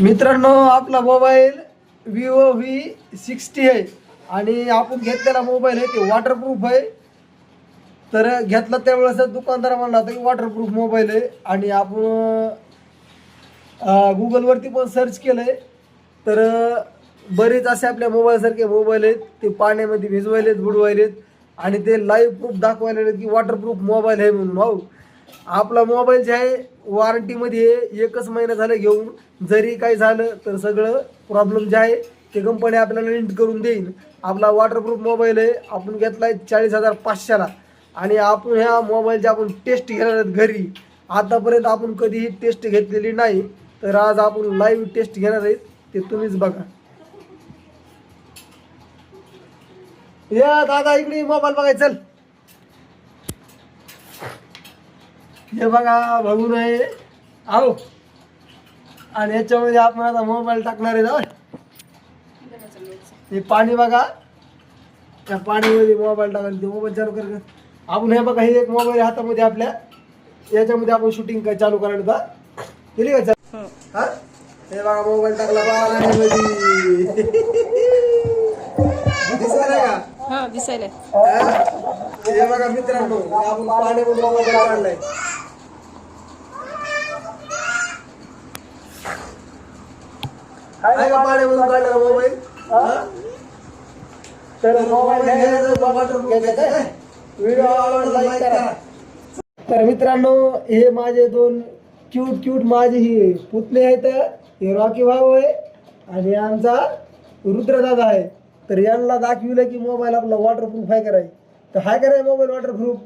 मित्रांनो, आपला mobile Vivo V60 आहे आणि आपण घेतलेला मोबाईल आहे ते वॉटरप्रूफ आहे. तर घेतला त्यावेळेस दुकानदार म्हणला होता की वॉटरप्रूफ मोबाईल आहे आणि आपण गुगलवरती पण सर्च केलंय. तर बरेच असे आपल्या मोबाईलसारखे मोबाईल आहेत ते पाण्यामध्ये भिजवायलेत, बुडवायलेत आणि ते लाईव्ह प्रूफ दाखवायला की वॉटरप्रूफ मोबाईल आहे म्हणून. भाऊ, आपला मोबाईल जे आहे वॉरंटीमध्ये 1च महिना झालं घेऊन. जरी काही झालं तर सगळं प्रॉब्लेम जे आहे ते कंपनी आपल्याला नीट करून देईल. आपला वॉटरप्रूफ मोबाईल आहे, आपण घेतला आहे 40,500ला आणि आपण ह्या मोबाईलची आपण टेस्ट घेणार आहेत घरी. आतापर्यंत आपण कधीही टेस्ट घेतलेली नाही, तर आज आपण लाईव्ह टेस्ट घेणार आहेत, ते तुम्हीच बघा. या दादा इकडे मोबाईल बघायचं. चल, हे बघा बघून आहे आहो. आणि याच्यामध्ये आपण आता मोबाईल टाकणार आहे ना. हे पाणी बघा, त्या पाणीमध्ये मोबाईल टाकायला ते मोबाईल चालू कर. आपण हे बघा, हे एक मोबाईल हातामध्ये आपल्या, याच्यामध्ये आपण शूटिंग काय चालू करायला होता केली का. हा, हे बघा मोबाईल टाकला पाण्यामध्ये. दिसला का? हा दिसायला. हे बघा मित्रांनो, आपण पाण्यामध्ये मोबाईल काढलाय. आहे का पाण्यामधून काढला मोबाईल? तर मोबाईल घ्यायचा, व्हिडिओ आवडला लाईक करा. तर मित्रांनो, हे माझे दोन क्यूट माझे ही पुतणे आहेत. हे रॉकी भाऊ आहे आणि आमचा रुद्रदादा आहे. तर यांना दाखविलं की मोबाईल आपला वॉटरप्रूफ आहे कराय. तर हाय कराय मोबाईल वॉटरप्रूफ.